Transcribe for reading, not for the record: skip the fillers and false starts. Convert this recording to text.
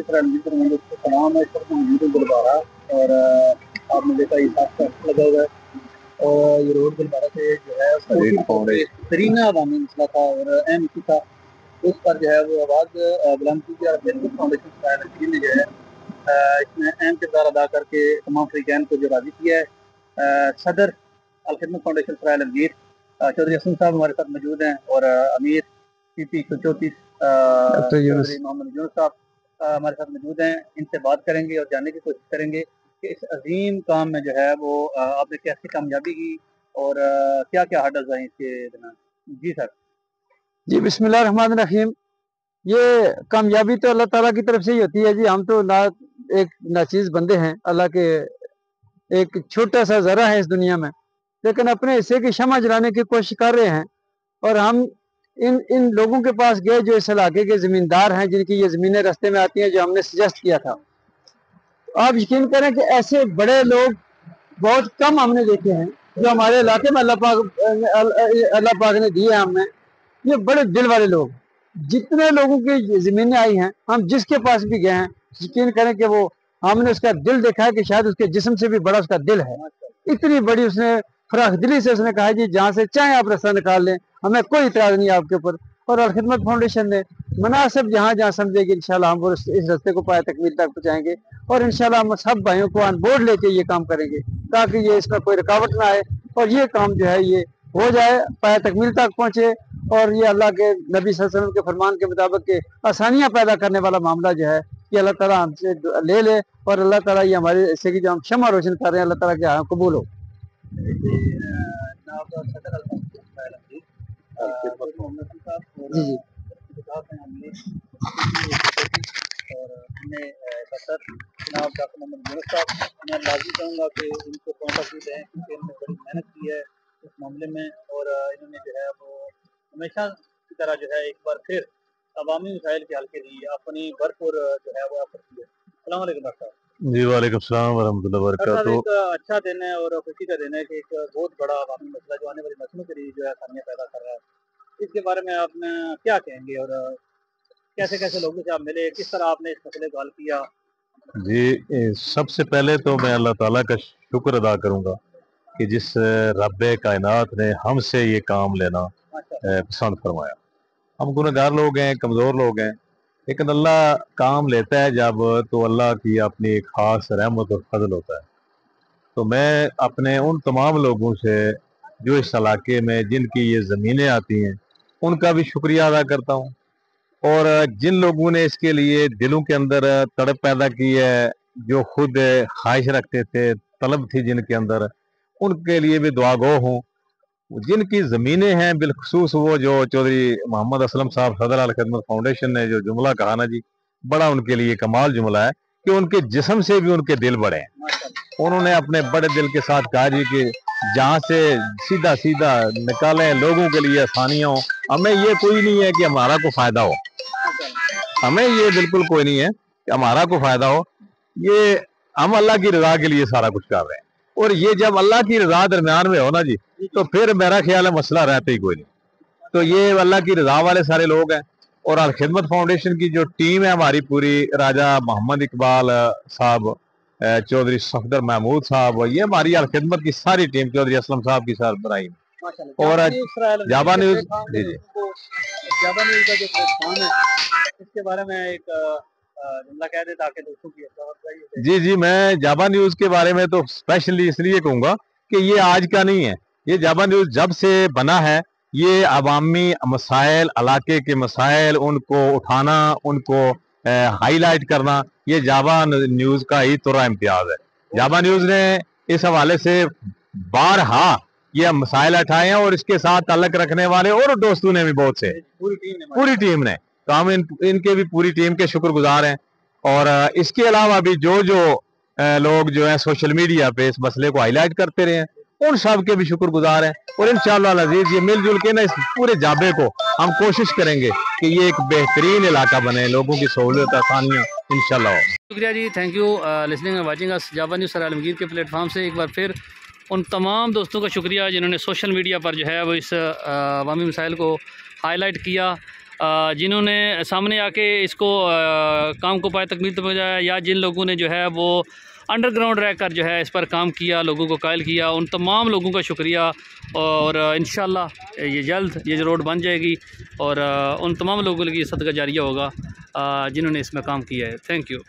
सलाम है, इस वक्त मौजूद हूँ गुलबारा और आपने देखा ये साथ लगा हुआ है और ये रोड गुलबारा से जो है तरीना अवामी मसला था और अहम इशू था, उस पर जो है वो आवाज़ बुलंद की और फाउंडेशन ने जो है इसमें अहम किरदार अदा करके तमाम फ्रीकैन को जो राजी किया है। सदर अलखिदमत फाउंडेशन सराय आलमगीर चौधरी असलम साहब हमारे साथ मौजूद हैं और अमीर CP 134 चौधरी मोहम्मद यूनुस साहब हमारे साथ मौजूद हैं। इनसे बात करेंगे और जानने की कोशिश करेंगे कि इस अजीम काम में जो है वो आपने कैसे कामयाबी की और क्या क्या हर्डल्स आए इसके बिना। जी सर। जी बिस्मिल्लाह रहमान रहीम। ये कामयाबी तो अल्लाह ताला की तरफ से ही होती है जी। हम तो एक नाचीज बंदे हैं, अल्लाह के एक छोटा सा जरा है इस दुनिया में, लेकिन अपने हिस्से की शमा जलाने की कोशिश कर रहे हैं। और हम इन लोगों के पास गए जो इस इलाके के ज़मींदार हैं, जिनकी ये ज़मीनें रास्ते में आती हैं, जो हमने सजेस्ट किया था। आप यकीन करें कि ऐसे बड़े लोग बहुत कम हमने देखे हैं जो हमारे इलाके में अल्लाह पाक ने दिए हैं हमें। ये बड़े दिल वाले लोग, जितने लोगों की ज़मीनें आई हैं, हम जिसके पास भी गए हैं, यकीन करें कि वो हमने उसका दिल देखा है कि शायद उसके जिस्म से भी बड़ा उसका दिल है। इतनी बड़ी उसने फराख दिली से उसने कहा जी जहाँ से चाहे आप रास्ता निकाल लें, हमें कोई इतराज़ नहीं है आपके ऊपर। और अलखिदमत फाउंडेशन ने मुनासिब जहाँ जहाँ समझेगी इंशाल्लाह हम इस रास्ते को पाए तकमील तक पहुँचाएंगे और इंशाल्लाह हम सब भाइयों को ऑन बोर्ड लेके ये काम करेंगे ताकि ये इसमें कोई रुकावट ना आए और ये काम जो है ये हो जाए, पाए तकमील तक पहुँचे। और ये अल्लाह के नबी सल्लल्लाहु अलैहि वसल्लम के फरमान के मुताबिक के आसानियाँ पैदा करने वाला मामला जो है कि अल्लाह ताला हमसे ले ले और अल्लाह ताला ये हमारे इससे की जो हम क्षमा रोशन कर रहे हैं अल्लाह ताला के यहाँ कबूल हो। जी जी और हमने सर जनाब डॉक्टर मोहम्मद यूनुस साहब, मैं लाजमी कहूँगा कि इनको पॉइंट ऑफ व्यू दें क्योंकि इन्होंने बड़ी मेहनत की है इस मामले में और इन्होंने जो है वो हमेशा की तरह जो है एक बार फिर अवामी मसाइल के हल के लिए अपनी भरपूर जो है वो एफर्ट की है। अस्सलाम वालेकुम डॉक्टर साहब। जी वालेकुम सलाम वरहमतुल्लाहि वबरकातुहू। एक अच्छा दिन है और खुशी का दिन है कि एक बहुत बड़ा अवामी मसला जो आने वाली नस्लों के लिए जो है आसानियाँ पैदा कर रहा है, इसके बारे में आप क्या कहेंगे और कैसे कैसे लोगों से आप मिले, किस तरह आपने इस मसले को हल किया? जी सबसे पहले तो मैं अल्लाह ताला का शुक्र अदा करूँगा कि जिस रब्बे कायनात ने हमसे ये काम लेना पसंद फरमाया। हम गुनहगार लोग हैं, कमज़ोर लोग हैं, लेकिन अल्लाह काम लेता है जब तो अल्लाह की अपनी एक ख़ास रहमत और फजल होता है। तो मैं अपने उन तमाम लोगों से जो इस इलाके में जिनकी ये ज़मीनें आती हैं उनका भी शुक्रिया अदा करता हूँ और जिन लोगों ने इसके लिए दिलों के अंदर तड़प पैदा की है, जो खुद ख्वाहिश रखते थे, तलब थी जिनके अंदर, उनके लिए भी दुआगो हूँ। जिनकी ज़मीनें हैं बिलखसूस वो जो चौधरी मोहम्मद असलम साहब सदर अलखिदमत फाउंडेशन ने जो जुमला कहा ना जी, बड़ा उनके लिए कमाल जुमला है कि उनके जिस्म से भी उनके दिल बड़े हैं। उन्होंने अपने बड़े दिल के साथ कहा जी कि जहाँ से सीधा सीधा निकालें, लोगों के लिए आसानियाँ हो। हमें ये कोई नहीं है कि हमारा को फ़ायदा हो, हमें ये बिल्कुल कोई नहीं है कि हमारा को फ़ायदा हो। ये हम अल्लाह की रज़ा के लिए सारा कुछ कर रहे हैं और ये जब अल्लाह की रज़ा दरमियान में हो ना जी, तो फिर मेरा ख्याल है मसला रहता ही कोई नहीं। तो ये अल्लाह की रज़ा वाले सारे लोग हैं और अलखिदमत फाउंडेशन की जो टीम है हमारी पूरी, राजा मोहम्मद इकबाल साहब, चौधरी सफदर महमूद साहब, ये हमारी अलखिदमत की सारी टीम, चौधरी असलम साहब की सरबराही और जाबा न्यूज़। जी जी जाबा न्यूज़ का जो प्लेटफॉर्म है इसके बारे में एक जुमला कह दे ताकि दोस्तों की। जी जी मैं जाबा न्यूज़ के बारे में तो स्पेशली इसलिए कहूँगा कि ये आज का नहीं है। ये जाबा न्यूज़ जब से बना है ये अवामी मसाइल, इलाके के मसाइल, उनको उठाना, उनको हाईलाइट करना, ये जाबा न्यूज़ का ही तुरा इम्तियाज है। जाबा न्यूज़ ने इस हवाले से बारहा ये मसाइल उठाए हैं और इसके साथ ताल्लुक रखने वाले और दोस्तों ने भी बहुत से, पूरी टीम ने, तो हम इनके भी पूरी टीम के शुक्रगुजार हैं। और इसके अलावा भी जो लोग जो है सोशल मीडिया पे इस मसले को हाईलाइट करते रहे हैं उन सब के भी शुक्रगुजार हैं और इंशाअल्लाह अज़ीज़ ये मिलजुल के ना इस पूरे जाबे को हम कोशिश करेंगे कि ये एक बेहतरीन इलाका बने, लोगों की सहूलियत आसानियाँ इंशाअल्लाह हो। शुक्रिया जी, thank you listening and watching us जाबा न्यूज़ सराय आलमगीर के प्लेटफॉर्म से। एक बार फिर उन तमाम दोस्तों का शुक्रिया जिन्होंने सोशल मीडिया पर जो है वो इस अवामी मसाइल को हाईलाइट किया جنہوں نے سامنے آ کے اس کو کام کو پائے تکمیل تک پہنچایا، یا جن لوگوں نے جو ہے وہ انڈر گراؤنڈ رہ کر جو ہے اس پر کام کیا، لوگوں کو قائل کیا، ان تمام لوگوں کا شکریہ، اور انشاءاللہ یہ جلد یہ روڈ بن جائے گی، اور ان تمام لوگوں کے لیے صدقہ جاریہ ہوگا جنہوں نے اس میں کام کیا ہے۔ Thank you.